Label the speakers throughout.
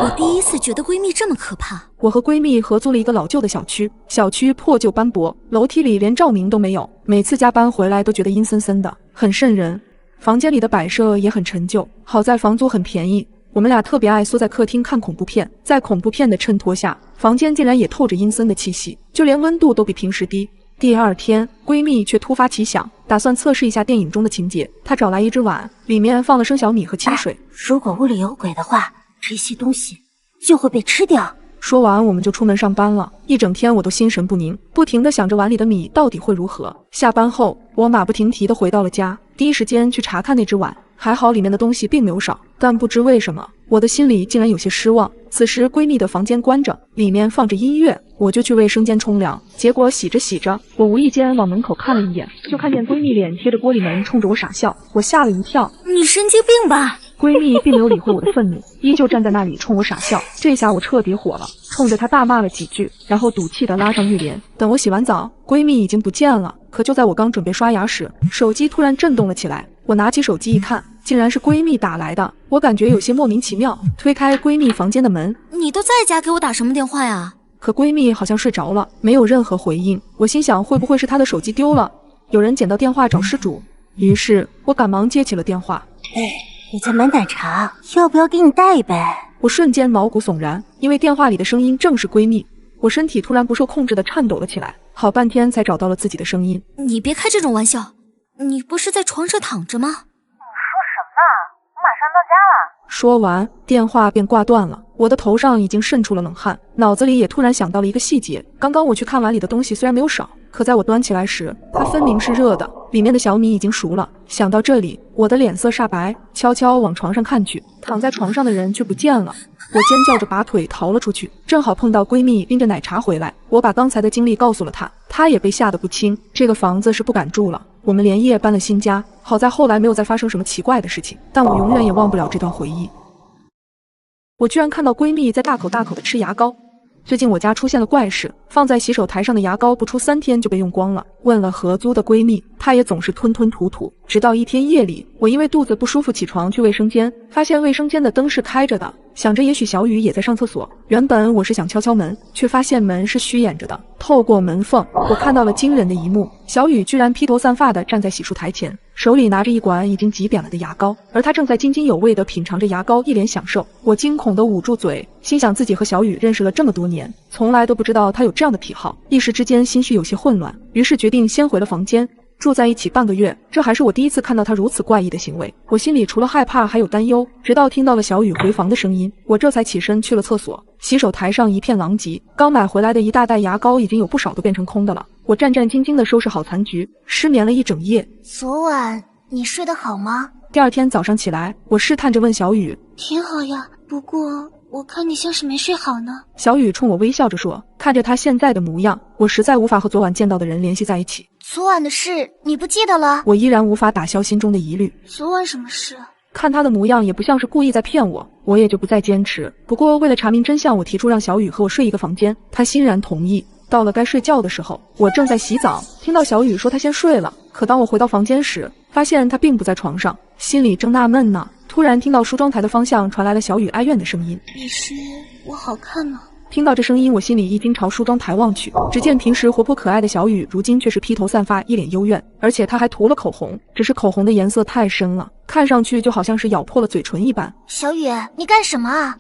Speaker 1: 我第一次觉得闺蜜这么可怕。
Speaker 2: 我和闺蜜合租了一个老旧的小区，小区破旧斑驳，楼梯里连照明都没有，每次加班回来都觉得阴森森的，很瘆人。房间里的摆设也很陈旧，好在房租很便宜。我们俩特别爱缩在客厅看恐怖片，在恐怖片的衬托下，房间竟然也透着阴森的气息，就连温度都比平时低。第二天，闺蜜却突发奇想，打算测试一下电影中的情节。她找来一只碗，里面放了生小米和清水。
Speaker 1: 如果屋里有鬼的话，这些东西就会被吃掉。
Speaker 2: 说完，我们就出门上班了。一整天我都心神不宁，不停地想着碗里的米到底会如何。下班后，我马不停蹄地回到了家，第一时间去查看那只碗。还好里面的东西并没有少，但不知为什么，我的心里竟然有些失望。此时闺蜜的房间关着，里面放着音乐，我就去卫生间冲凉。结果洗着洗着，我无意间往门口看了一眼，就看见闺蜜脸贴着玻璃门冲着我傻笑，我吓了一跳。
Speaker 1: 你神经病吧？
Speaker 2: 闺蜜并没有理会我的愤怒，依旧站在那里冲我傻笑。这下我彻底火了，冲着她大骂了几句，然后赌气地拉上浴帘。等我洗完澡，闺蜜已经不见了。可就在我刚准备刷牙时，手机突然震动了起来。我拿起手机一看，竟然是闺蜜打来的，我感觉有些莫名其妙，推开闺蜜房间的门。
Speaker 1: 你都在家，给我打什么电话呀？
Speaker 2: 可闺蜜好像睡着了，没有任何回应。我心想，会不会是她的手机丢了，有人捡到电话找失主？于是我赶忙接起了电话。
Speaker 1: 你在买奶茶，要不要给你带一杯？
Speaker 2: 我瞬间毛骨悚然，因为电话里的声音正是闺蜜。我身体突然不受控制地颤抖了起来，好半天才找到了自己的声音。
Speaker 1: 你别开这种玩笑，你不是在床上躺着吗？你说
Speaker 3: 什么？我马上到家了。
Speaker 2: 说完，电话便挂断了。我的头上已经渗出了冷汗，脑子里也突然想到了一个细节：刚刚我去看碗里的东西虽然没有少，可在我端起来时，它分明是热的，里面的小米已经熟了。想到这里，我的脸色煞白，悄悄往床上看去，躺在床上的人却不见了。我尖叫着拔腿逃了出去，正好碰到闺蜜拎着奶茶回来。我把刚才的经历告诉了她，她也被吓得不轻。这个房子是不敢住了，我们连夜搬了新家。好在后来没有再发生什么奇怪的事情，但我永远也忘不了这段回忆。我居然看到闺蜜在大口大口地吃牙膏。最近我家出现了怪事，放在洗手台上的牙膏不出3天就被用光了。问了合租的闺蜜，她也总是吞吞吐吐。直到一天夜里，我因为肚子不舒服起床去卫生间，发现卫生间的灯是开着的，想着也许小雨也在上厕所。原本我是想敲敲门，却发现门是虚掩着的。透过门缝，我看到了惊人的一幕：小雨居然披头散发地站在洗漱台前，手里拿着一管已经挤扁了的牙膏，而她正在津津有味地品尝着牙膏，一脸享受。我惊恐地捂住嘴，心想自己和小雨认识了这么多年，从来都不知道她有这样的癖好，一时之间心绪有些混乱，于是决定先回了房间。住在一起半个月，这还是我第一次看到她如此怪异的行为。我心里除了害怕还有担忧，直到听到了小雨回房的声音，我这才起身去了厕所。洗手台上一片狼藉，刚买回来的一大袋牙膏已经有不少都变成空的了。我战战兢兢地收拾好残局，失眠了一整夜。
Speaker 1: 昨晚你睡得好吗？
Speaker 2: 第二天早上起来，我试探着问小雨：
Speaker 1: 挺好呀，不过我看你像是没睡好呢。
Speaker 2: 小雨冲我微笑着说，看着她现在的模样，我实在无法和昨晚见到的人联系在一起。
Speaker 1: 昨晚的事你不记得了？
Speaker 2: 我依然无法打消心中的疑虑。
Speaker 1: 昨晚什么事？
Speaker 2: 看她的模样也不像是故意在骗我，我也就不再坚持。不过为了查明真相，我提出让小雨和我睡一个房间，她欣然同意。到了该睡觉的时候，我正在洗澡，听到小雨说她先睡了。可当我回到房间时，发现她并不在床上，心里正纳闷呢，突然听到梳妆台的方向传来了小雨哀怨的声音：
Speaker 1: 你是我好看吗？
Speaker 2: 听到这声音，我心里一惊，朝梳妆台望去，只见平时活泼可爱的小雨，如今却是披头散发，一脸幽怨，而且她还涂了口红，只是口红的颜色太深了，看上去就好像是咬破了嘴唇一般。
Speaker 1: 小雨，你干什么啊？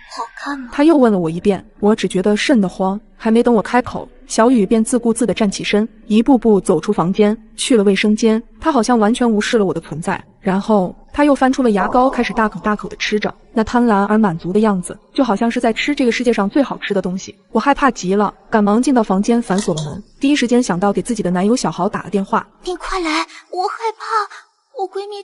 Speaker 1: 好看吗？
Speaker 2: 她又问了我一遍，我只觉得瘆得慌，还没等我开口，小雨便自顾自地站起身，一步步走出房间，去了卫生间。她好像完全无视了我的存在，然后她又翻出了牙膏，开始大口大口地吃着，那贪婪而满足的样子，就好像是在吃这个世界上最好吃的东西。我害怕极了，赶忙进到房间，反锁了门，第一时间想到给自己的男友小豪打了电话。
Speaker 1: 你快来，我害怕，我闺蜜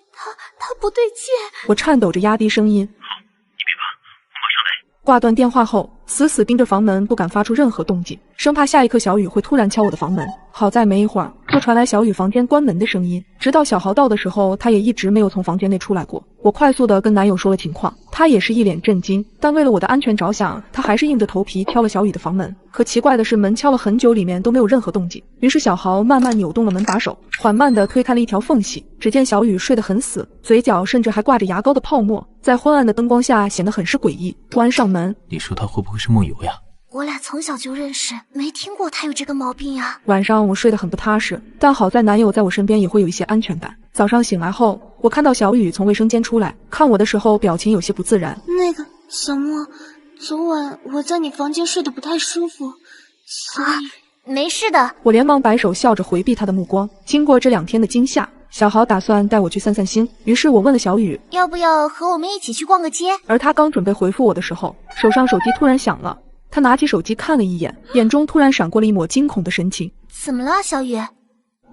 Speaker 1: 她不对劲。
Speaker 2: 我颤抖着压低声音：
Speaker 3: 好，你别怕，我马上来。
Speaker 2: 挂断电话后，死死盯着房门，不敢发出任何动静，生怕下一刻小雨会突然敲我的房门。好在没一会儿，就传来小雨房间关门的声音。直到小豪到的时候，他也一直没有从房间内出来过。我快速的跟男友说了情况，他也是一脸震惊，但为了我的安全着想，他还是硬着头皮敲了小雨的房门。可奇怪的是，门敲了很久，里面都没有任何动静。于是小豪慢慢扭动了门把手，缓慢地推开了一条缝隙。只见小雨睡得很死，嘴角甚至还挂着牙膏的泡沫，在昏暗的灯光下显得很是诡异。关上门，
Speaker 4: 你说他会不会是梦游呀？
Speaker 1: 我俩从小就认识，没听过他有这个毛病呀。
Speaker 2: 晚上我睡得很不踏实，但好在男友在我身边也会有一些安全感。早上醒来后，我看到小雨从卫生间出来，看我的时候表情有些不自然。
Speaker 1: 那个小莫，昨晚我在你房间睡得不太舒服，所以没事的。
Speaker 2: 我连忙摆手笑着回避他的目光。经过这2天的惊吓，小豪打算带我去散散心，于是我问了小雨，
Speaker 1: 要不要和我们一起去逛个街？
Speaker 2: 而他刚准备回复我的时候，手上手机突然响了。他拿起手机看了一眼，眼中突然闪过了一抹惊恐的神情。
Speaker 1: 怎么了，小雨？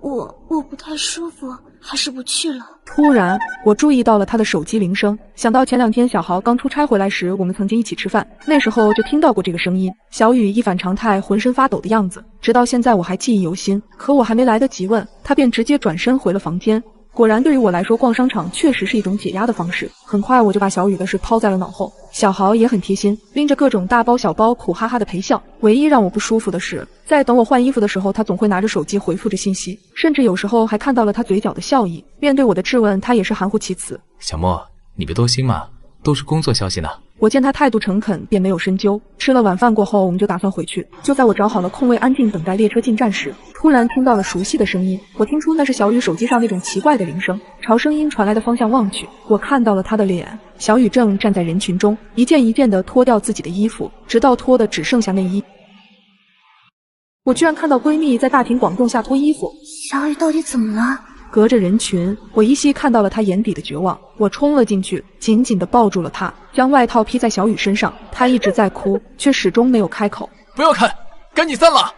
Speaker 1: 我不太舒服，还是不去了。
Speaker 2: 突然，我注意到了他的手机铃声，想到前2天小豪刚出差回来时，我们曾经一起吃饭，那时候就听到过这个声音。小雨一反常态，浑身发抖的样子，直到现在我还记忆犹新。可我还没来得及问，他便直接转身回了房间。果然，对于我来说，逛商场确实是一种解压的方式。很快我就把小雨的事抛在了脑后。小豪也很贴心，拎着各种大包小包，苦哈哈的陪笑。唯一让我不舒服的是，在等我换衣服的时候，他总会拿着手机回复着信息，甚至有时候还看到了他嘴角的笑意。面对我的质问，他也是含糊其辞。
Speaker 4: 小莫，你别多心嘛，都是工作消息呢。
Speaker 2: 我见他态度诚恳，便没有深究。吃了晚饭过后，我们就打算回去。就在我找好了空位，安静等待列车进站时，突然听到了熟悉的声音。我听出那是小雨手机上那种奇怪的铃声。朝声音传来的方向望去，我看到了他的脸。小雨正站在人群中，一件一件地脱掉自己的衣服，直到脱的只剩下内衣。我居然看到闺蜜在大庭广众下脱衣服。
Speaker 1: 小雨到底怎么了？
Speaker 2: 隔着人群，我依稀看到了她眼底的绝望。我冲了进去，紧紧地抱住了她，将外套披在小雨身上。她一直在哭，却始终没有开口。
Speaker 4: 不要看，赶紧散了！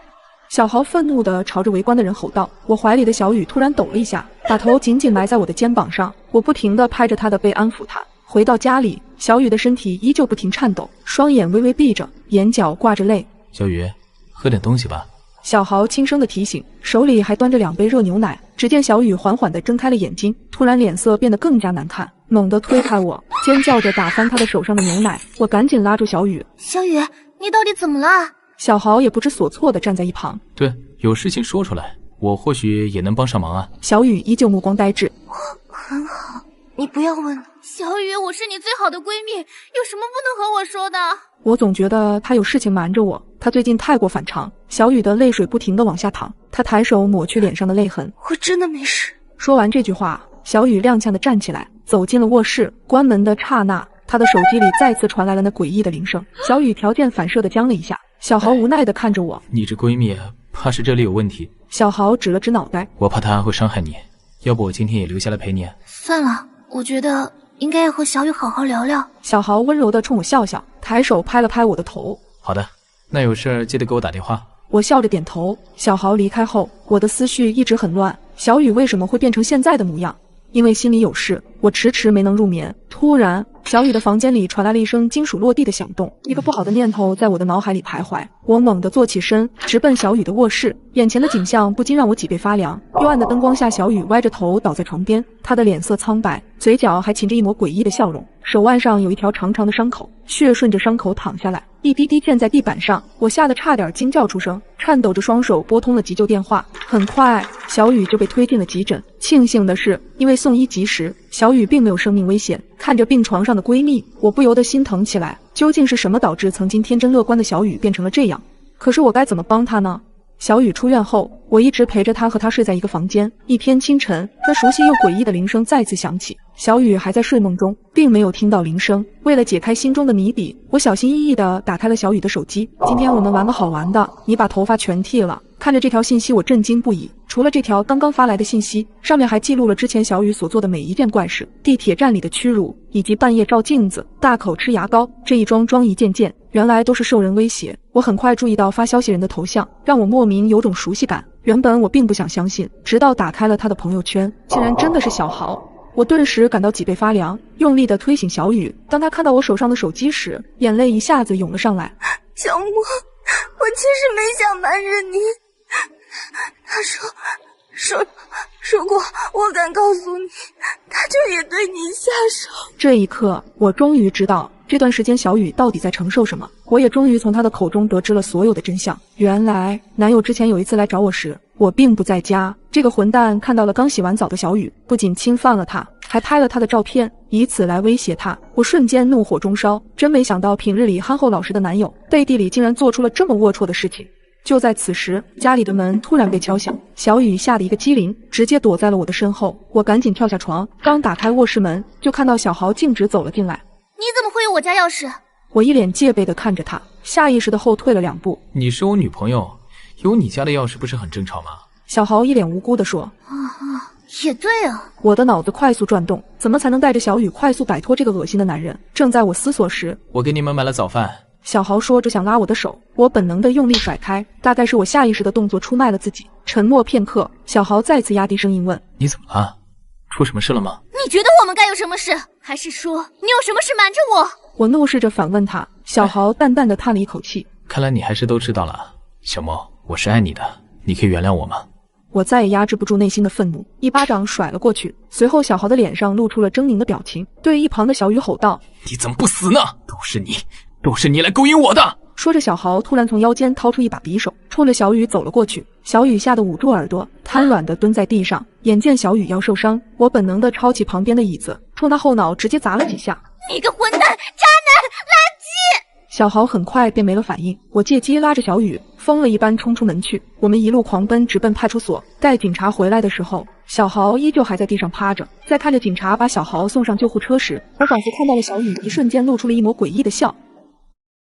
Speaker 2: 小豪愤怒地朝着围观的人吼道。我怀里的小雨突然抖了一下，把头紧紧埋在我的肩膀上。我不停地拍着她的背安抚她。回到家里，小雨的身体依旧不停颤抖，双眼微微闭着，眼角挂着泪。
Speaker 4: 小雨，喝点东西吧。
Speaker 2: 小豪轻声的提醒，手里还端着2杯热牛奶。只见小雨缓缓地睁开了眼睛，突然脸色变得更加难看，猛地推开我，尖叫着打翻他的手上的牛奶。我赶紧拉住小雨。
Speaker 1: 小雨，你到底怎么了？
Speaker 2: 小豪也不知所措地站在一旁。
Speaker 4: 对，有事情说出来，我或许也能帮上忙啊。
Speaker 2: 小雨依旧目光呆滞。
Speaker 1: 很好，你不要问了。小雨，我是你最好的闺蜜，有什么不能和我说的？
Speaker 2: 我总觉得她有事情瞒着我，她最近太过反常。小雨的泪水不停地往下淌，她抬手抹去脸上的泪痕。
Speaker 1: 我真的没事。
Speaker 2: 说完这句话，小雨踉跄地站起来，走进了卧室。关门的刹那，她的手机里再次传来了那诡异的铃声。小雨条件反射地僵了一下。小豪无奈地看着我，
Speaker 4: 你这闺蜜怕是这里有问题。
Speaker 2: 小豪指了指脑袋，
Speaker 4: 我怕她会伤害你，要不我今天也留下来陪你。
Speaker 1: 算了，我觉得应该要和小雨好好聊聊。
Speaker 2: 小豪温柔地冲我笑笑，抬手拍了拍我的头。
Speaker 4: 好的，那有事记得给我打电话。
Speaker 2: 我笑着点头。小豪离开后，我的思绪一直很乱。小雨为什么会变成现在的模样？因为心里有事，我迟迟没能入眠。突然，小雨的房间里传来了一声金属落地的响动，一个不好的念头在我的脑海里徘徊。我猛地坐起身，直奔小雨的卧室。眼前的景象不禁让我脊背发凉。幽暗的灯光下，小雨歪着头倒在床边，她的脸色苍白，嘴角还噙着一抹诡异的笑容，手腕上有一条长长的伤口，血顺着伤口淌下来，一滴滴溅在地板上。我吓得差点惊叫出声，颤抖着双手拨通了急救电话。很快，小雨就被推进了急诊。庆幸的是，因为送医及时，小雨并没有生命危险。看着病床上的闺蜜，我不由得心疼起来。究竟是什么导致曾经天真乐观的小雨变成了这样？可是我该怎么帮她呢？小雨出院后，我一直陪着她，和她睡在一个房间。一天清晨，那熟悉又诡异的铃声再次响起。小雨还在睡梦中，并没有听到铃声。为了解开心中的谜底，我小心翼翼地打开了小雨的手机。今天我们玩个好玩的，你把头发全剃了。看着这条信息，我震惊不已。除了这条刚刚发来的信息，上面还记录了之前小雨所做的每一件怪事：地铁站里的屈辱，以及半夜照镜子、大口吃牙膏，这一桩桩一件件，原来都是受人威胁。我很快注意到发消息人的头像，让我莫名有种熟悉感。原本我并不想相信，直到打开了他的朋友圈，竟然真的是小豪。我顿时感到脊背发凉，用力地推醒小雨。当他看到我手上的手机时，眼泪一下子涌了上来。
Speaker 1: 小莫，我其实没想瞒着你。他说如果我敢告诉你，他就也对你下手。
Speaker 2: 这一刻，我终于知道这段时间小雨到底在承受什么。我也终于从他的口中得知了所有的真相。原来，男友之前有一次来找我时，我并不在家。这个混蛋看到了刚洗完澡的小雨，不仅侵犯了她，还拍了她的照片，以此来威胁她。我瞬间怒火中烧，真没想到平日里憨厚老实的男友，背地里竟然做出了这么龌龊的事情。就在此时，家里的门突然被敲响，小雨吓得一个机灵，直接躲在了我的身后。我赶紧跳下床，刚打开卧室门，就看到小豪径直走了进来。
Speaker 1: 你怎么会有我家钥匙？
Speaker 2: 我一脸戒备地看着他，下意识地后退了2步。
Speaker 4: 你是我女朋友，有你家的钥匙不是很正常吗？
Speaker 2: 小豪一脸无辜地说。
Speaker 1: 也对啊。
Speaker 2: 我的脑子快速转动，怎么才能带着小雨快速摆脱这个恶心的男人？正在我思索时，
Speaker 4: 我给你们买了早饭。
Speaker 2: 小豪说着想拉我的手，我本能的用力甩开，大概是我下意识的动作出卖了自己。沉默片刻，小豪再次压低声音问：
Speaker 4: 你怎么了？出什么事了吗？
Speaker 1: 你觉得我们该有什么事？还是说你有什么事瞒着我？
Speaker 2: 我怒视着反问他。小豪淡淡的叹了一口气，
Speaker 4: 看来你还是都知道了。小莫，我是爱你的，你可以原谅我吗？
Speaker 2: 我再也压制不住内心的愤怒，一巴掌甩了过去。随后小豪的脸上露出了狰狞的表情，对一旁的小雨吼道：
Speaker 4: 你怎么不死呢？都是你来勾引我的！
Speaker 2: 说着，小豪突然从腰间掏出一把匕首，冲着小雨走了过去。小雨吓得捂住耳朵，瘫软地蹲在地上。眼见小雨要受伤，我本能地抄起旁边的椅子，冲他后脑直接砸了几下。
Speaker 1: 你个混蛋，渣男，垃圾！
Speaker 2: 小豪很快便没了反应，我借机拉着小雨，疯了一般冲出门去。我们一路狂奔，直奔派出所。待警察回来的时候，小豪依旧还在地上趴着。在看着警察把小豪送上救护车时，我仿佛看到了小雨一瞬间露出了一抹诡异的笑。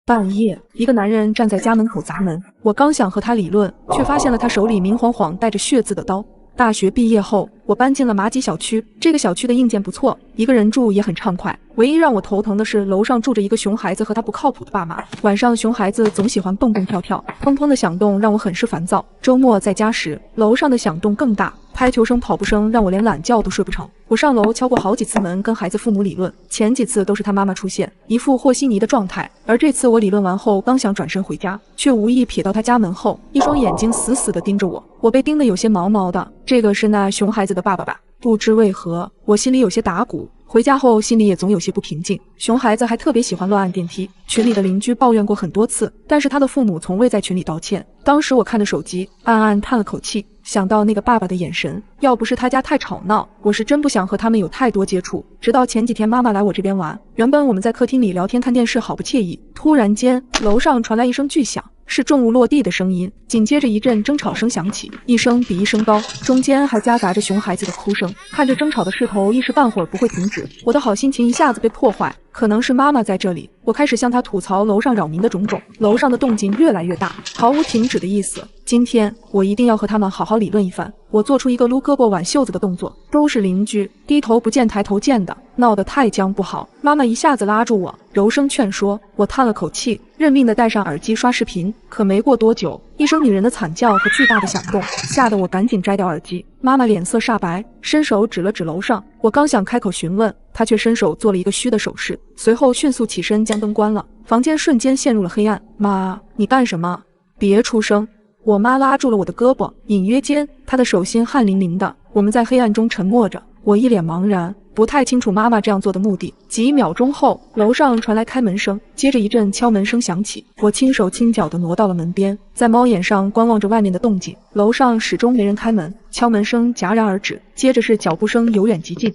Speaker 2: 半夜，一个男人站在家门口砸门，我刚想和他理论，却发现了他手里明晃晃带着血渍的刀。大学毕业后，我搬进了马吉小区，这个小区的硬件不错，一个人住也很畅快。唯一让我头疼的是，楼上住着一个熊孩子和他不靠谱的爸妈。晚上熊孩子总喜欢蹦蹦跳跳，砰砰的响动让我很是烦躁。周末在家时，楼上的响动更大，拍球声、跑步声让我连懒觉都睡不成。我上楼敲过好几次门，跟孩子父母理论，前几次都是他妈妈出现，一副和稀泥的状态。而这次我理论完后，刚想转身回家，却无意瞥到他家门后，一双眼睛死死地盯着我。我被盯得有些毛毛的，这个是那熊孩子的爸爸吧？不知为何，我心里有些打鼓。回家后心里也总有些不平静。熊孩子还特别喜欢乱按电梯，群里的邻居抱怨过很多次，但是他的父母从未在群里道歉。当时我看着手机，暗暗叹了口气，想到那个爸爸的眼神，要不是他家太吵闹，我是真不想和他们有太多接触。直到前几天妈妈来我这边玩，原本我们在客厅里聊天看电视，好不惬意。突然间，楼上传来一声巨响，是重物落地的声音，紧接着一阵争吵声响起，一声比一声高，中间还夹杂着熊孩子的哭声。看着争吵的势头，一时半会儿不会停止，我的好心情一下子被破坏。可能是妈妈在这里，我开始向她吐槽楼上扰民的种种。楼上的动静越来越大，毫无停止的意思。今天我一定要和他们好好理论一番。我做出一个撸胳膊挽袖子的动作，都是邻居，低头不见抬头见的，闹得太僵不好。妈妈一下子拉住我，柔声劝说。我叹了口气，认命的戴上耳机刷视频。可没过多久，一声女人的惨叫和巨大的响动，吓得我赶紧摘掉耳机。妈妈脸色煞白，伸手指了指楼上。我刚想开口询问，她却伸手做了一个虚的手势，随后迅速起身将灯关了。房间瞬间陷入了黑暗。妈，你干什么？别出声！我妈拉住了我的胳膊，隐约间她的手心汗淋淋的。我们在黑暗中沉默着，我一脸茫然，不太清楚妈妈这样做的目的。几秒钟后，楼上传来开门声，接着一阵敲门声响起。我轻手轻脚地挪到了门边，在猫眼上观望着外面的动静。楼上始终没人开门，敲门声戛然而止，接着是脚步声由远及近。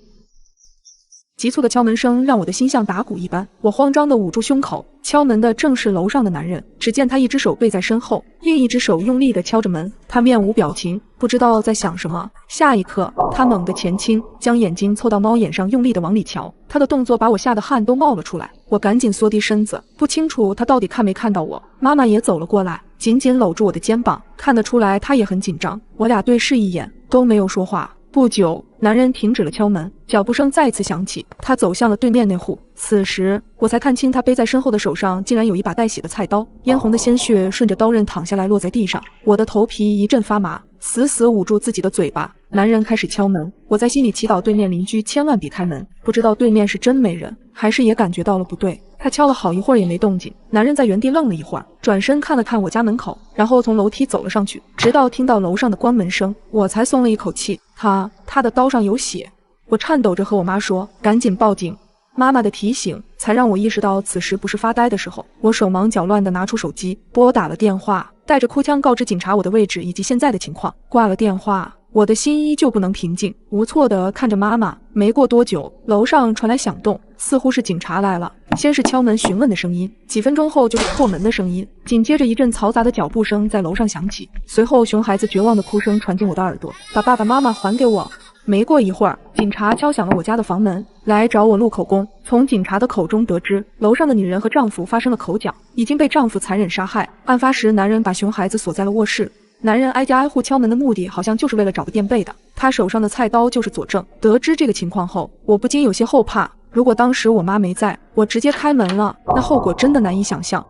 Speaker 2: 急促的敲门声让我的心像打鼓一般，我慌张地捂住胸口。敲门的正是楼上的男人，只见他一只手背在身后，另一只手用力地敲着门。他面无表情，不知道在想什么。下一刻，他猛地前倾，将眼睛凑到猫眼上，用力地往里瞧。他的动作把我吓得汗都冒了出来，我赶紧缩低身子，不清楚他到底看没看到我。妈妈也走了过来，紧紧搂住我的肩膀，看得出来他也很紧张。我俩对视一眼，都没有说话。不久，男人停止了敲门，脚步声再次响起，他走向了对面那户。此时我才看清，他背在身后的手上竟然有一把带血的菜刀，嫣红的鲜血顺着刀刃淌下来，落在地上。我的头皮一阵发麻，死死捂住自己的嘴巴。男人开始敲门，我在心里祈祷对面邻居千万别开门。不知道对面是真没人，还是也感觉到了不对。他敲了好一会儿也没动静，男人在原地愣了一会儿，转身看了看我家门口，然后从楼梯走了上去，直到听到楼上的关门声，我才松了一口气。他的刀上有血。我颤抖着和我妈说，赶紧报警。妈妈的提醒才让我意识到此时不是发呆的时候。我手忙脚乱地拿出手机，拨打了电话，带着哭腔告知警察我的位置以及现在的情况。挂了电话，我的心依旧不能平静，无措地看着妈妈。没过多久，楼上传来响动，似乎是警察来了。先是敲门询问的声音，几分钟后就是破门的声音，紧接着一阵嘈杂的脚步声在楼上响起，随后熊孩子绝望的哭声传进我的耳朵，把爸爸妈妈还给我。没过一会儿，警察敲响了我家的房门，来找我录口供。从警察的口中得知，楼上的女人和丈夫发生了口角，已经被丈夫残忍杀害。案发时，男人把熊孩子锁在了卧室。男人挨家挨户敲门的目的，好像就是为了找个垫背的。他手上的菜刀就是佐证。得知这个情况后，我不禁有些后怕。如果当时我妈没在，我直接开门了，那后果真的难以想象。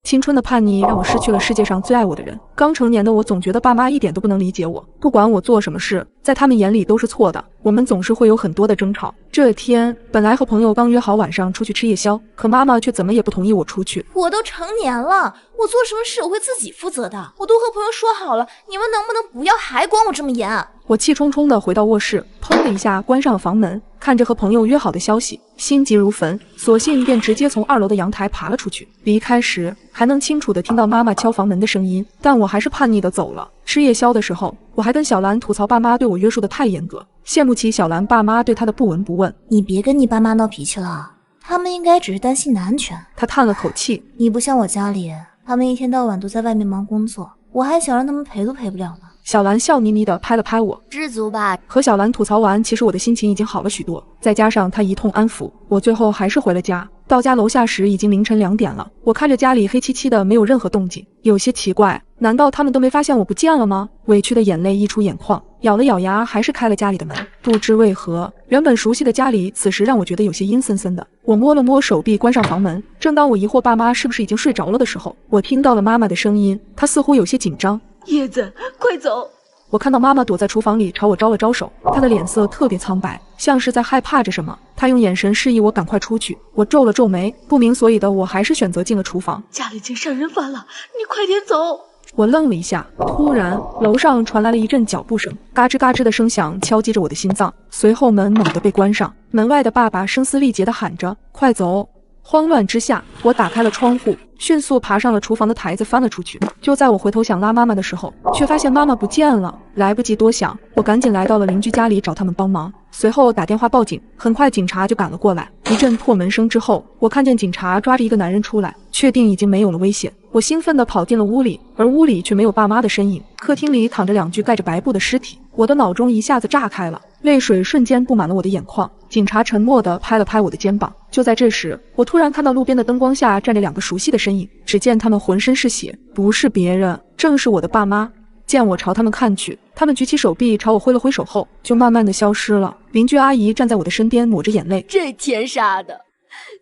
Speaker 2: 青春的叛逆让我失去了世界上最爱我的人。刚成年的我总觉得爸妈一点都不能理解我，不管我做什么事，在他们眼里都是错的。我们总是会有很多的争吵。这天本来和朋友刚约好晚上出去吃夜宵，可妈妈却怎么也不同意我出去。
Speaker 1: 我都成年了，我做什么事我会自己负责的。我都和朋友说好了，你们能不能不要还管我这么严？
Speaker 2: 我气冲冲地回到卧室，砰的一下关上了房门，看着和朋友约好的消息，心急如焚，索性便直接从2楼的阳台爬了出去。离开时还能清楚地听到妈妈敲房门的声音，但我还是叛逆地走了。吃夜宵的时候，我还跟小兰吐槽爸妈对我约束得太严格，羡慕起小兰爸妈对她的不闻不问。
Speaker 1: 你别跟你爸妈闹脾气了，他们应该只是担心你的安全。
Speaker 2: 她叹了口气，
Speaker 1: 你不像我家里，他们一天到晚都在外面忙工作，我还想让他们陪都陪不了呢。
Speaker 2: 小兰笑眯眯地拍了拍我，
Speaker 1: 知足吧。
Speaker 2: 和小兰吐槽完，其实我的心情已经好了许多，再加上她一通安抚，我最后还是回了家。到家楼下时已经凌晨2点了，我看着家里黑漆漆的，没有任何动静，有些奇怪，难道他们都没发现我不见了吗？委屈的眼泪溢出眼眶，咬了咬牙，还是开了家里的门。不知为何，原本熟悉的家里此时让我觉得有些阴森森的。我摸了摸手臂，关上房门。正当我疑惑爸妈是不是已经睡着了的时候，我听到了妈妈的声音，她似乎有些紧张。
Speaker 5: 叶子，快走！
Speaker 2: 我看到妈妈躲在厨房里朝我招了招手，她的脸色特别苍白，像是在害怕着什么。她用眼神示意我赶快出去。我皱了皱眉，不明所以的我还是选择进了厨房。
Speaker 5: 家里已经杀人犯了，你快点走！
Speaker 2: 我愣了一下，突然楼上传来了一阵脚步声，嘎吱嘎吱的声响敲击着我的心脏。随后门猛地被关上，门外的爸爸声嘶力竭地喊着：“快走！”慌乱之下，我打开了窗户，迅速爬上了厨房的台子，翻了出去。就在我回头想拉妈妈的时候，却发现妈妈不见了。来不及多想，我赶紧来到了邻居家里找他们帮忙，随后打电话报警。很快警察就赶了过来。一阵破门声之后，我看见警察抓着一个男人出来，确定已经没有了危险。我兴奋地跑进了屋里，而屋里却没有爸妈的身影。客厅里躺着2具盖着白布的尸体，我的脑中一下子炸开了，泪水瞬间布满了我的眼眶。警察沉默地拍了拍我的肩膀。就在这时，我突然看到路边的灯光下站着2个熟悉的身影，只见他们浑身是血，不是别人，正是我的爸妈。见我朝他们看去，他们举起手臂朝我挥了挥手后，就慢慢的消失了。邻居阿姨站在我的身边，抹着眼泪：“
Speaker 5: 这天杀的！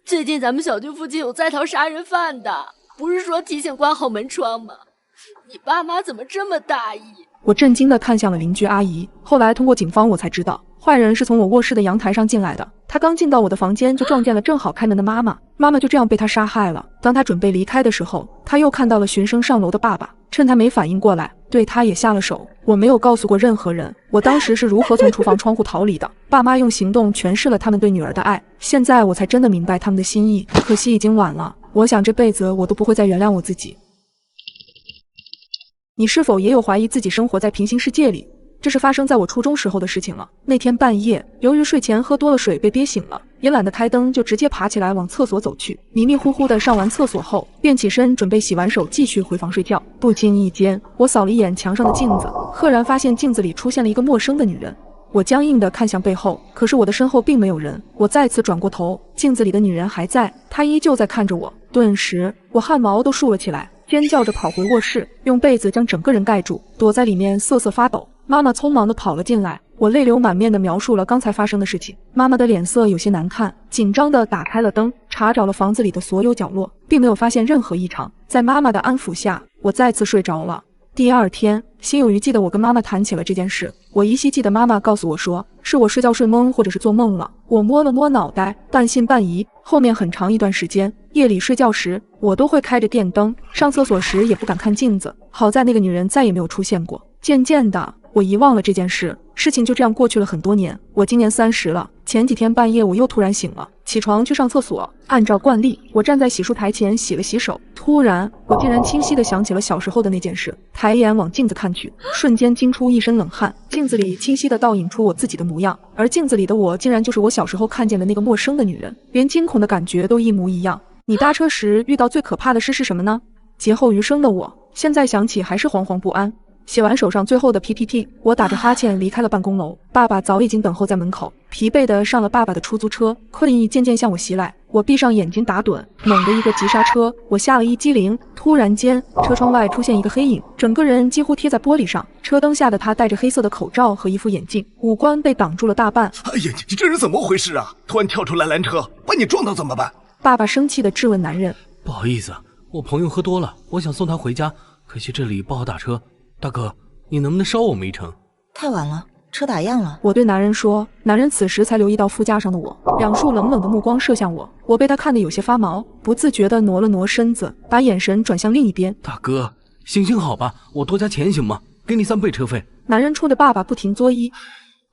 Speaker 5: 最近咱们小区附近有在逃杀人犯的，不是说提前关好门窗吗？你爸妈怎么这么大意？”
Speaker 2: 我震惊地看向了邻居阿姨。后来通过警方我才知道，坏人是从我卧室的阳台上进来的。他刚进到我的房间，就撞见了正好开门的妈妈，妈妈就这样被他杀害了。当他准备离开的时候，他又看到了循声上楼的爸爸，趁他没反应过来，对他也下了手。我没有告诉过任何人，我当时是如何从厨房窗户逃离的。爸妈用行动诠释了他们对女儿的爱，现在我才真的明白他们的心意。可惜已经晚了，我想这辈子我都不会再原谅我自己。你是否也有怀疑自己生活在平行世界里？这是发生在我初中时候的事情了。那天半夜，由于睡前喝多了水被憋醒了，也懒得开灯，就直接爬起来往厕所走去。迷迷糊糊的上完厕所后，便起身准备洗完手继续回房睡觉。不经意间，我扫了一眼墙上的镜子，赫然发现镜子里出现了一个陌生的女人。我僵硬地看向背后，可是我的身后并没有人。我再次转过头，镜子里的女人还在，她依旧在看着我。顿时，我汗毛都竖了起来，尖叫着跑回卧室，用被子将整个人盖住，躲在里面瑟瑟发抖。妈妈匆忙地跑了进来，我泪流满面地描述了刚才发生的事情。妈妈的脸色有些难看，紧张地打开了灯，查找了房子里的所有角落，并没有发现任何异常。在妈妈的安抚下，我再次睡着了。第二天，心有余悸的我跟妈妈谈起了这件事。我依稀记得妈妈告诉我说，是我睡觉睡懵或者是做梦了。我摸了摸脑袋，半信半疑。后面很长一段时间，夜里睡觉时我都会开着电灯，上厕所时也不敢看镜子。好在那个女人再也没有出现过。渐渐的，我遗忘了这件事，事情就这样过去了很多年。我今年30了，前几天半夜我又突然醒了，起床去上厕所。按照惯例，我站在洗漱台前洗了洗手，突然我竟然清晰地想起了小时候的那件事。抬眼往镜子看去，瞬间惊出一身冷汗。镜子里清晰地倒影出我自己的模样，而镜子里的我竟然就是我小时候看见的那个陌生的女人，连惊恐的感觉都一模一样。你搭车时遇到最可怕的事是什么呢？劫后余生的我，现在想起还是惶惶不安。写完手上最后的 PPT， 我打着哈欠离开了办公楼。爸爸早已经等候在门口，疲惫地上了爸爸的出租车。困意渐渐向我袭来，我闭上眼睛打盹，猛地一个急刹车，我吓了一激灵。突然间，车窗外出现一个黑影，整个人几乎贴在玻璃上。车灯下的他戴着黑色的口罩和一副眼镜，五官被挡住了大半。
Speaker 6: 哎呀，你这是怎么回事啊？突然跳出来拦车，把你撞到怎么办？
Speaker 2: 爸爸生气地质问男人。
Speaker 7: 不好意思，我朋友喝多了，我想送他回家，可惜这里不好打车。大哥，你能不能捎我们一程？
Speaker 8: 太晚了，车打烊了。
Speaker 2: 我对男人说。男人此时才留意到副驾上的我，两束冷冷的目光射向我，我被他看得有些发毛，不自觉地挪了挪身子，把眼神转向另一边。
Speaker 7: 大哥，行好吧，我多加钱行吗？给你3倍车费。
Speaker 2: 男人冲着爸爸不停作揖。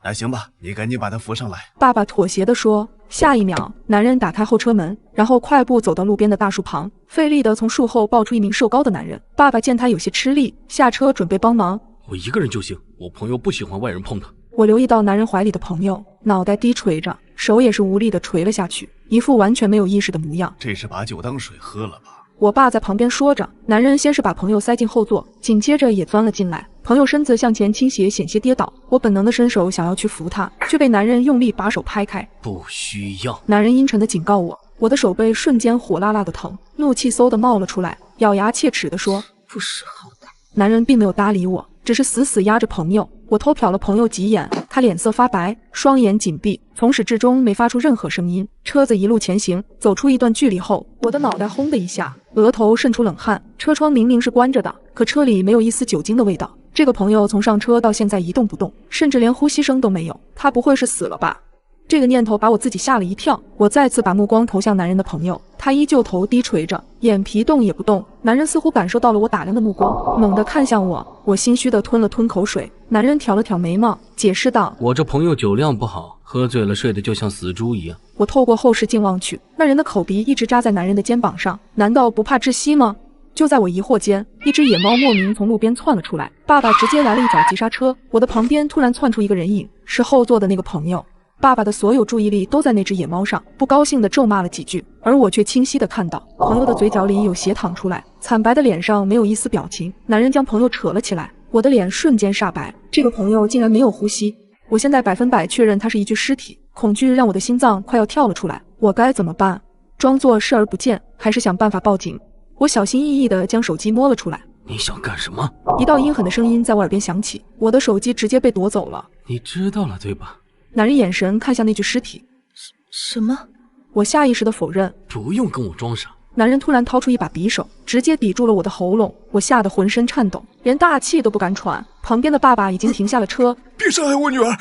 Speaker 6: 那行吧，你赶紧把他扶上来。
Speaker 2: 爸爸妥协地说。下一秒，男人打开后车门，然后快步走到路边的大树旁，费力地从树后抱出一名瘦高的男人。爸爸见他有些吃力，下车准备帮忙。
Speaker 7: 我一个人就行，我朋友不喜欢外人碰他。
Speaker 2: 我留意到男人怀里的朋友脑袋低垂着，手也是无力地垂了下去，一副完全没有意识的模样。
Speaker 6: 这是把酒当水喝了吧？
Speaker 2: 我爸在旁边说着。男人先是把朋友塞进后座，紧接着也钻了进来。朋友身子向前倾斜，险些跌倒。我本能的伸手想要去扶他，却被男人用力把手拍开。
Speaker 7: 不需要。
Speaker 2: 男人阴沉地警告我。我的手背瞬间火辣辣的疼，怒气嗖地冒了出来，咬牙切齿地说：
Speaker 8: 不识好歹。
Speaker 2: 男人并没有搭理我，只是死死压着朋友。我偷瞟了朋友几眼，他脸色发白，双眼紧闭，从始至终没发出任何声音。车子一路前行，走出一段距离后，我的脑袋轰的一下，额头渗出冷汗。车窗明明是关着的，可车里没有一丝酒精的味道。这个朋友从上车到现在一动不动，甚至连呼吸声都没有。他不会是死了吧？这个念头把我自己吓了一跳。我再次把目光投向男人的朋友，他依旧头低垂着，眼皮动也不动。男人似乎感受到了我打量的目光，猛地看向我。我心虚地吞了吞口水。男人挑了挑眉毛，解释道：
Speaker 7: 我这朋友酒量不好，喝醉了睡得就像死猪一样。
Speaker 2: 我透过后视镜望去，那人的口鼻一直扎在男人的肩膀上，难道不怕窒息吗？就在我疑惑间，一只野猫莫名从路边窜了出来，爸爸直接来了一脚急刹车。我的旁边突然窜出一个人影，是后座的那个朋友。爸爸的所有注意力都在那只野猫上，不高兴地咒骂了几句，而我却清晰地看到朋友的嘴角里有血淌出来，惨白的脸上没有一丝表情。男人将朋友扯了起来，我的脸瞬间煞白，这个朋友竟然没有呼吸。我现在100%确认他是一具尸体，恐惧让我的心脏快要跳了出来。我该怎么办？装作视而不见，还是想办法报警？我小心翼翼地将手机摸了出来。
Speaker 7: 你想干什么？
Speaker 2: 一道阴狠的声音在我耳边响起，我的手机直接被夺走了。
Speaker 7: 你知道了对吧？
Speaker 2: 男人眼神看向那具尸体。
Speaker 8: 什么？
Speaker 2: 我下意识地否认。
Speaker 7: 不用跟我装傻。
Speaker 2: 男人突然掏出一把匕首，直接抵住了我的喉咙，我吓得浑身颤抖，连大气都不敢喘。旁边的爸爸已经停下了车。
Speaker 6: 别伤害我女儿，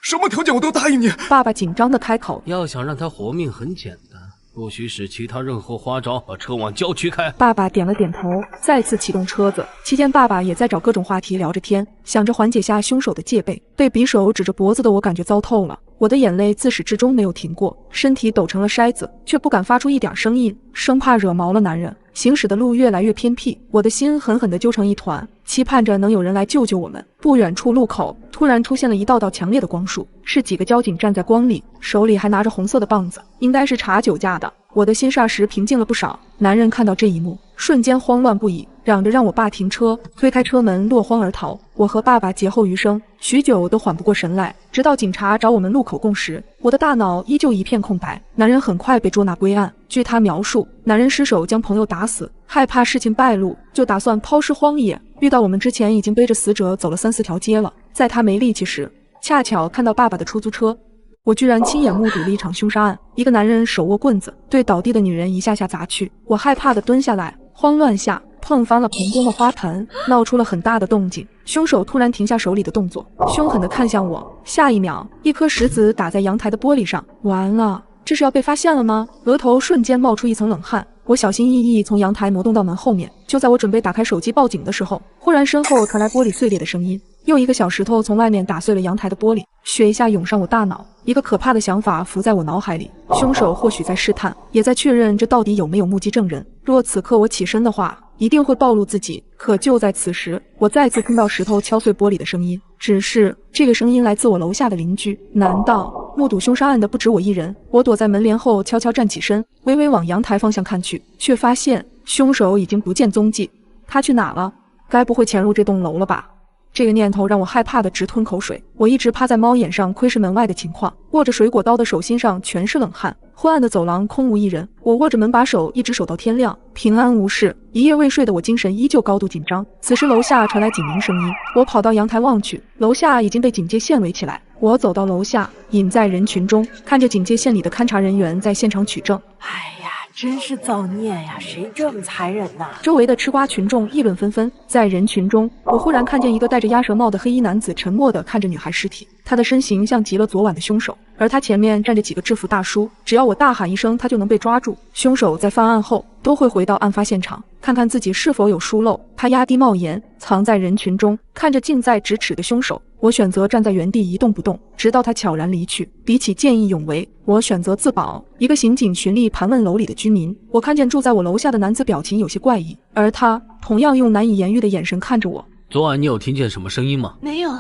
Speaker 6: 什么条件我都答应你。
Speaker 2: 爸爸紧张地开口。
Speaker 7: 要想让她活命很简单，不许使其他任何花招，把车往郊区开。
Speaker 2: 爸爸点了点头，再次启动车子。期间爸爸也在找各种话题聊着天，想着缓解下凶手的戒备。被匕首指着脖子的我感觉糟透了，我的眼泪自始至终没有停过，身体抖成了筛子，却不敢发出一点声音，生怕惹毛了男人。行驶的路越来越偏僻，我的心狠狠地揪成一团，期盼着能有人来救救我们。不远处路口突然出现了一道道强烈的光束，是几个交警站在光里，手里还拿着红色的棒子，应该是查酒驾的。我的心霎时平静了不少。男人看到这一幕，瞬间慌乱不已，嚷着让我爸停车，推开车门落荒而逃。我和爸爸劫后余生，许久都缓不过神来，直到警察找我们录口供时，我的大脑依旧一片空白。男人很快被捉拿归案。据他描述，男人失手将朋友打死，害怕事情败露，就打算抛尸荒野。遇到我们之前，已经背着死者走了3、4条街了。在他没力气时，恰巧看到爸爸的出租车。我居然亲眼目睹了一场凶杀案，一个男人手握棍子对倒地的女人一下下砸去。我害怕地蹲下来，慌乱下碰翻了盆中的花盆，闹出了很大的动静。凶手突然停下手里的动作，凶狠地看向我。下一秒，一颗石子打在阳台的玻璃上。完了，这是要被发现了吗？额头瞬间冒出一层冷汗。我小心翼翼从阳台挪动到门后面，就在我准备打开手机报警的时候，忽然身后传来玻璃碎裂的声音。又一个小石头从外面打碎了阳台的玻璃，血一下涌上我大脑。一个可怕的想法浮在我脑海里，凶手或许在试探，也在确认这到底有没有目击证人。若此刻我起身的话，一定会暴露自己。可就在此时，我再次听到石头敲碎玻璃的声音，只是这个声音来自我楼下的邻居。难道目睹凶杀案的不止我一人？我躲在门帘后悄悄站起身，微微往阳台方向看去，却发现凶手已经不见踪迹。他去哪了？该不会潜入这栋楼了吧？这个念头让我害怕的直吞口水。我一直趴在猫眼上窥视门外的情况，握着水果刀的手心上全是冷汗。昏暗的走廊空无一人，我握着门把手一直守到天亮，平安无事。一夜未睡的我精神依旧高度紧张。此时楼下传来警铃声音，我跑到阳台望去，楼下已经被警戒线围起来。我走到楼下，隐在人群中，看着警戒线里的勘察人员在现场取证。
Speaker 9: 哎呀，真是造孽呀！谁这么残忍呐？
Speaker 2: 周围的吃瓜群众议论纷纷。在人群中，我忽然看见一个戴着鸭舌帽的黑衣男子沉默地看着女孩尸体，他的身形像极了昨晚的凶手，而他前面站着几个制服大叔，只要我大喊一声，他就能被抓住。凶手在犯案后都会回到案发现场，看看自己是否有疏漏。他压低帽檐，藏在人群中，看着近在咫尺的凶手。我选择站在原地一动不动，直到他悄然离去。比起见义勇为，我选择自保。一个刑警循例盘问楼里的居民，我看见住在我楼下的男子表情有些怪异，而他同样用难以言喻的眼神看着我。
Speaker 7: 昨晚你有听见什么声音吗？
Speaker 1: 没有。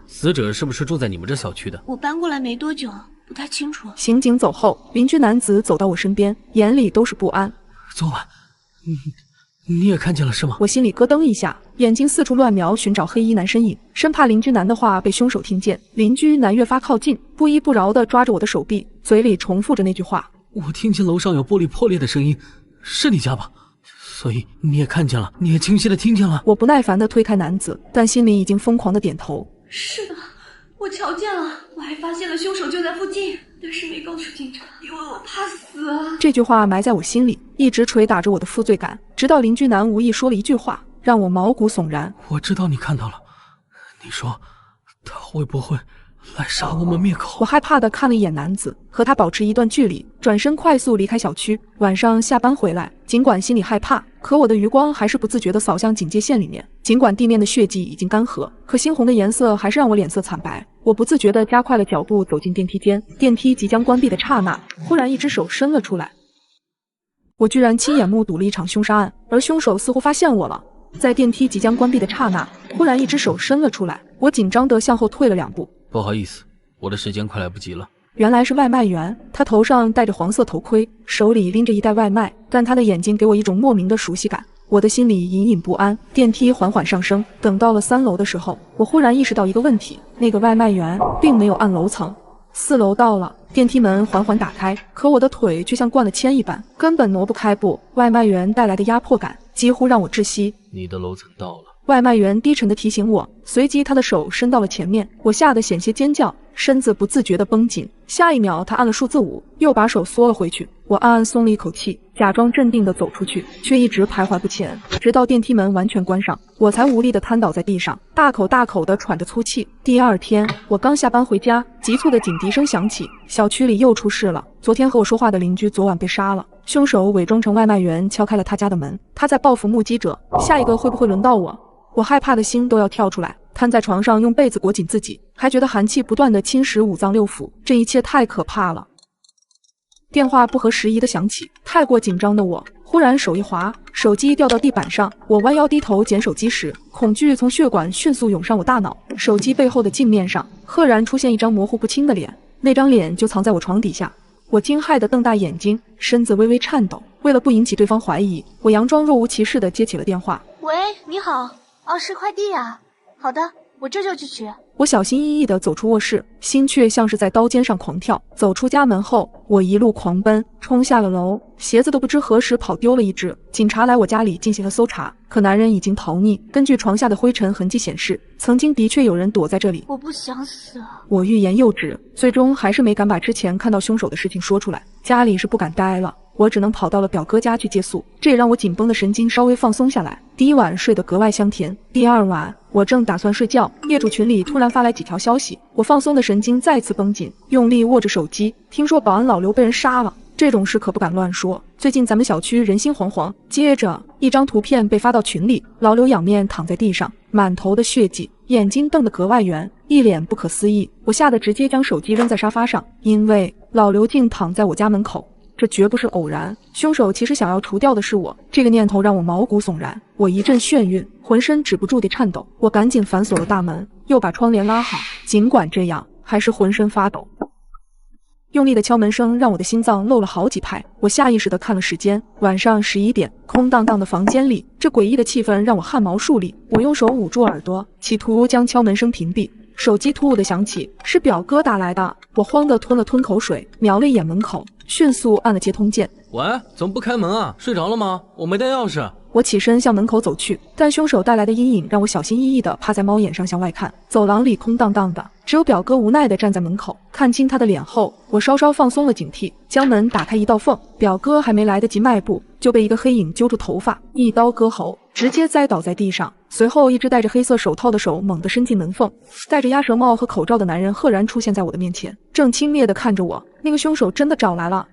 Speaker 7: 死者是不是住在你们这小区的？
Speaker 1: 我搬过来没多久，不太清楚。
Speaker 2: 刑警走后，邻居男子走到我身边，眼里都是不安。
Speaker 7: 昨晚你也看见了是吗？
Speaker 2: 我心里咯噔一下，眼睛四处乱瞄，寻找黑衣男身影，生怕邻居男的话被凶手听见。邻居男越发靠近，不依不饶地抓着我的手臂，嘴里重复着那句话：
Speaker 7: 我听见楼上有玻璃破裂的声音，是你家吧？所以你也看见了，你也清晰地听见了。
Speaker 2: 我不耐烦地推开男子，但心里已经疯狂地点头。
Speaker 1: 是的，我瞧见了，我还发现了凶手就在附近，但是没告诉警察，因为我怕死啊。
Speaker 2: 这句话埋在我心里，一直捶打着我的负罪感，直到邻居男无意说了一句话，让我毛骨悚然。
Speaker 7: 我知道你看到了，你说他会不会来杀我们灭口？
Speaker 2: 我害怕地看了一眼男子，和他保持一段距离，转身快速离开小区。晚上下班回来，尽管心里害怕，可我的余光还是不自觉地扫向警戒线里面。尽管地面的血迹已经干涸，可猩红的颜色还是让我脸色惨白。我不自觉地加快了脚步走进电梯间，电梯即将关闭的刹那，忽然一只手伸了出来。我居然亲眼目睹了一场凶杀案，而凶手似乎发现我了。在电梯即将关闭的刹那，忽然一只手伸了出来，我紧张地向后退了2步。
Speaker 7: 不好意思，我的时间快来不及了。
Speaker 2: 原来是外卖员，他头上戴着黄色头盔，手里拎着一袋外卖，但他的眼睛给我一种莫名的熟悉感。我的心里隐隐不安。电梯缓缓上升，等到了3楼的时候，我忽然意识到一个问题，那个外卖员并没有按楼层。4楼到了，电梯门缓缓打开，可我的腿却像灌了铅一般，根本挪不开步。外卖员带来的压迫感几乎让我窒息。
Speaker 7: 你的楼层到了。
Speaker 2: 外卖员低沉地提醒我，随即他的手伸到了前面，我吓得险些尖叫，身子不自觉地绷紧。下一秒，他按了数字5，又把手缩了回去。我暗暗松了一口气，假装镇定地走出去，却一直徘徊不前，直到电梯门完全关上，我才无力地瘫倒在地上，大口大口地喘着粗气。第二天，我刚下班回家，急促的警笛声响起，小区里又出事了。昨天和我说话的邻居昨晚被杀了，凶手伪装成外卖员敲开了他家的门，他在报复目击者。下一个会不会轮到我？我害怕的心都要跳出来，瘫在床上用被子裹紧自己，还觉得寒气不断地侵蚀5脏6腑，这一切太可怕了。电话不合时宜地响起，太过紧张的我忽然手一滑，手机掉到地板上。我弯腰低头捡手机时，恐惧从血管迅速涌上我大脑。手机背后的镜面上赫然出现一张模糊不清的脸，那张脸就藏在我床底下。我惊骇地瞪大眼睛，身子微微颤抖。为了不引起对方怀疑，我佯装若无其事地接起了电话。
Speaker 1: 喂，你好。哦，是快递啊。好的，我这就去取。
Speaker 2: 我小心翼翼地走出卧室，心却像是在刀尖上狂跳。走出家门后，我一路狂奔，冲下了楼，鞋子都不知何时跑丢了一只。警察来我家里进行了搜查，可男人已经逃匿。根据床下的灰尘痕迹显示，曾经的确有人躲在这里。
Speaker 1: 我不想死。
Speaker 2: 我欲言又止，最终还是没敢把之前看到凶手的事情说出来。家里是不敢待了。我只能跑到了表哥家去借宿，这也让我紧绷的神经稍微放松下来。第一晚睡得格外香甜。第二晚，我正打算睡觉，业主群里突然发来几条消息，我放松的神经再次绷紧，用力握着手机，听说保安老刘被人杀了。这种事可不敢乱说，最近咱们小区人心惶惶。接着，一张图片被发到群里，老刘仰面躺在地上，满头的血迹，眼睛瞪得格外圆，一脸不可思议。我吓得直接将手机扔在沙发上，因为老刘竟躺在我家门口。这绝不是偶然，凶手其实想要除掉的是我。这个念头让我毛骨悚然，我一阵眩晕，浑身止不住地颤抖。我赶紧反锁了大门，又把窗帘拉好，尽管这样，还是浑身发抖。用力的敲门声让我的心脏漏了好几拍，我下意识地看了时间，晚上11点，空荡荡的房间里，这诡异的气氛让我汗毛竖立。我用手捂住耳朵，企图将敲门声屏蔽。手机突兀的响起，是表哥打来的，我慌得吞了吞口水，瞄了一眼门口，迅速按了接通键。
Speaker 7: 喂，怎么不开门啊？睡着了吗？我没带钥匙。
Speaker 2: 我起身向门口走去，但凶手带来的阴影让我小心翼翼地趴在猫眼上向外看。走廊里空荡荡的，只有表哥无奈地站在门口。看清他的脸后，我稍稍放松了警惕，将门打开一道缝。表哥还没来得及迈步，就被一个黑影揪住头发，一刀割喉，直接栽倒在地上。随后，一只戴着黑色手套的手猛地伸进门缝，戴着鸭舌帽和口罩的男人赫然出现在我的面前，正轻蔑地看着我。那个凶手真的找来了！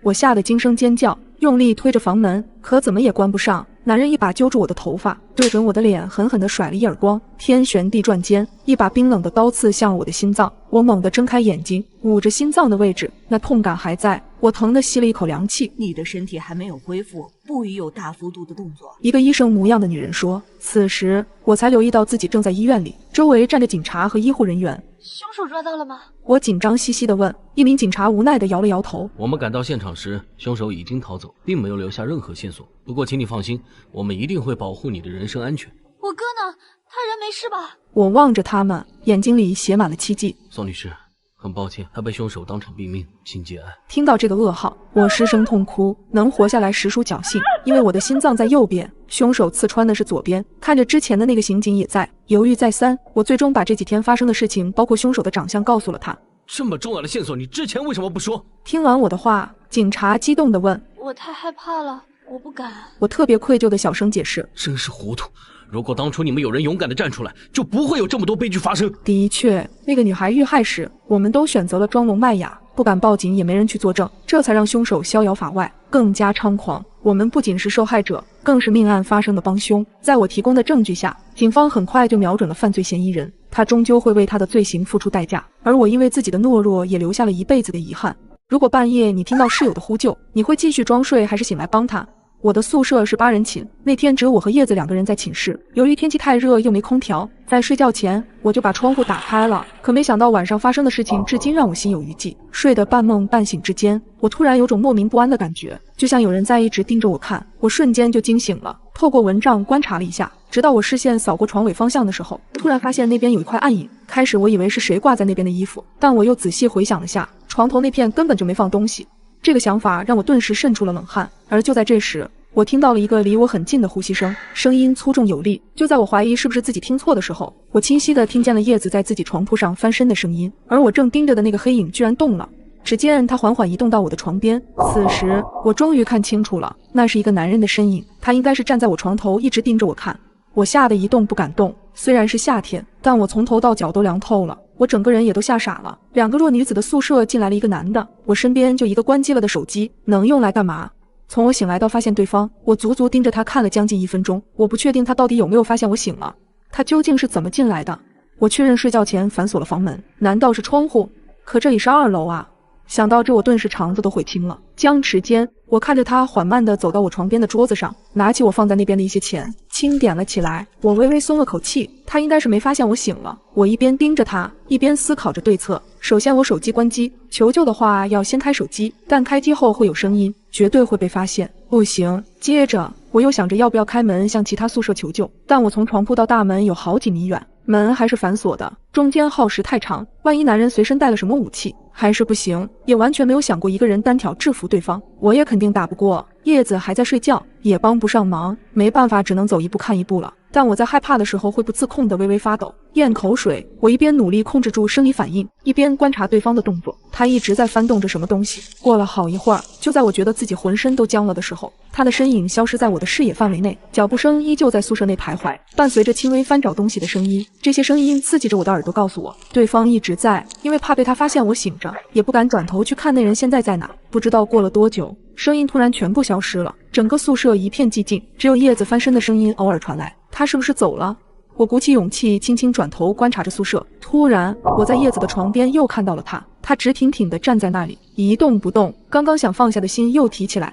Speaker 2: 我吓得惊声尖叫，用力推着房门，可怎么也关不上。男人一把揪住我的头发，对准我的脸狠狠地甩了一耳光，天旋地转间，一把冰冷的刀刺向了我的心脏。我猛地睁开眼睛，捂着心脏的位置，那痛感还在，我疼得吸了一口凉气。
Speaker 8: 你的身体还没有恢复，不宜有大幅度的动作。
Speaker 2: 一个医生模样的女人说。此时我才留意到自己正在医院里，周围站着警察和医护人员。
Speaker 1: 凶手抓到了吗？
Speaker 2: 我紧张兮兮地问。一名警察无奈地摇了摇头。
Speaker 7: 我们赶到现场时，凶手已经逃走，并没有留下任何线索。不过请你放心，我们一定会保护你的人身安全。
Speaker 1: 我哥呢？他人没事吧？
Speaker 2: 我望着他们，眼睛里写满了期冀。
Speaker 7: 宋女士，很抱歉，他被凶手当场毙命，请节哀。
Speaker 2: 听到这个噩耗，我失声痛哭。能活下来实属侥幸，因为我的心脏在右边，凶手刺穿的是左边。看着之前的那个刑警也在，犹豫再三，我最终把这几天发生的事情，包括凶手的长相告诉了他。
Speaker 7: 这么重要的线索，你之前为什么不说？
Speaker 2: 听完我的话，警察激动地问。
Speaker 1: 我太害怕了，我不敢。
Speaker 2: 我特别愧疚地小声解释。
Speaker 7: 真是糊涂，如果当初你们有人勇敢地站出来，就不会有这么多悲剧发生。
Speaker 2: 的确，那个女孩遇害时，我们都选择了装聋卖哑，不敢报警，也没人去作证，这才让凶手逍遥法外，更加猖狂。我们不仅是受害者，更是命案发生的帮凶。在我提供的证据下，警方很快就瞄准了犯罪嫌疑人，他终究会为他的罪行付出代价，而我因为自己的懦弱，也留下了一辈子的遗憾。如果半夜你听到室友的呼救，你会继续装睡还是醒来帮他？我的宿舍是8人寝，那天只有我和叶子2个人在寝室。由于天气太热又没空调，在睡觉前我就把窗户打开了。可没想到晚上发生的事情至今让我心有余悸。睡得半梦半醒之间，我突然有种莫名不安的感觉，就像有人在一直盯着我看。我瞬间就惊醒了，透过蚊帐观察了一下，直到我视线扫过床尾方向的时候，突然发现那边有一块暗影。开始我以为是谁挂在那边的衣服，但我又仔细回想了下，床头那片根本就没放东西。这个想法让我顿时渗出了冷汗。而就在这时，我听到了一个离我很近的呼吸声，声音粗重有力。就在我怀疑是不是自己听错的时候，我清晰地听见了叶子在自己床铺上翻身的声音，而我正盯着的那个黑影居然动了。只见他缓缓移动到我的床边，此时我终于看清楚了，那是一个男人的身影，他应该是站在我床头一直盯着我看。我吓得一动不敢动，虽然是夏天，但我从头到脚都凉透了，我整个人也都吓傻了。2个弱女子的宿舍进来了一个男的，我身边就一个关机了的手机，能用来干嘛？从我醒来到发现对方，我足足盯着他看了将近1分钟。我不确定他到底有没有发现我醒了，他究竟是怎么进来的？我确认睡觉前反锁了房门，难道是窗户？可这里是2楼啊！想到这，我顿时肠子都悔青了。僵持间，我看着他缓慢地走到我床边的桌子上，拿起我放在那边的一些钱，轻点了起来。我微微松了口气，他应该是没发现我醒了。我一边盯着他，一边思考着对策。首先，我手机关机，求救的话要先开手机，但开机后会有声音，绝对会被发现，不行。接着，我又想着要不要开门向其他宿舍求救，但我从床铺到大门有好几米远，门还是反锁的，中间耗时太长，万一男人随身带了什么武器，还是不行。也完全没有想过一个人单挑制服对方，我也肯定打不过。叶子还在睡觉，也帮不上忙，没办法，只能走一步看一步了。但我在害怕的时候会不自控地微微发抖，咽口水。我一边努力控制住生理反应，一边观察对方的动作。他一直在翻动着什么东西。过了好一会儿，就在我觉得自己浑身都僵了的时候，他的身影消失在我的视野范围内，脚步声依旧在宿舍内徘徊，伴随着轻微翻找东西的声音。这些声音刺激着我的耳朵，告诉我对方一直在。因为怕被他发现我醒着，也不敢转头去看那人现在在哪。不知道过了多久，声音突然全部消失了，整个宿舍一片寂静，只有叶子翻身的声音偶尔传来。他是不是走了？我鼓起勇气，轻轻转头观察着宿舍。突然，我在叶子的床边又看到了他，他直挺挺地站在那里，一动不动。刚刚想放下的心又提起来。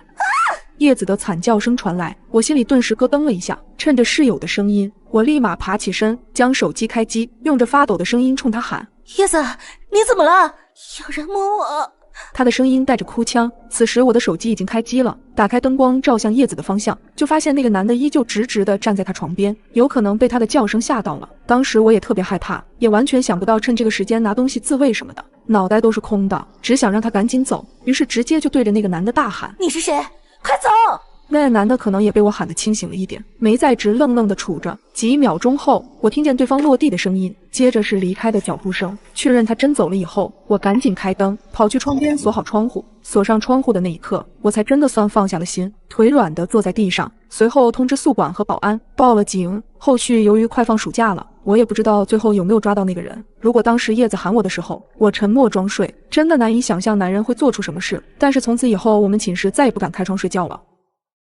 Speaker 2: 叶子的惨叫声传来，我心里顿时咯噔了一下。趁着室友的声音，我立马爬起身，将手机开机，用着发抖的声音冲他喊：
Speaker 1: 叶子，你怎么了？有人摸我。
Speaker 2: 他的声音带着哭腔。此时我的手机已经开机了，打开灯光照向叶子的方向，就发现那个男的依旧直直地站在他床边，有可能被他的叫声吓到了。当时我也特别害怕，也完全想不到趁这个时间拿东西自卫什么的，脑袋都是空的，只想让他赶紧走，于是直接就对着那个男的大喊：
Speaker 1: 你是谁？快走！
Speaker 2: 那男的可能也被我喊得清醒了一点，没再直愣愣地杵着。几秒钟后，我听见对方落地的声音，接着是离开的脚步声。确认他真走了以后，我赶紧开灯，跑去窗边锁好窗户。锁上窗户的那一刻，我才真的算放下了心，腿软地坐在地上。随后通知宿管和保安，报了警。后续由于快放暑假了，我也不知道最后有没有抓到那个人。如果当时叶子喊我的时候，我沉默装睡，真的难以想象男人会做出什么事。但是从此以后，我们寝室再也不敢开窗睡觉了。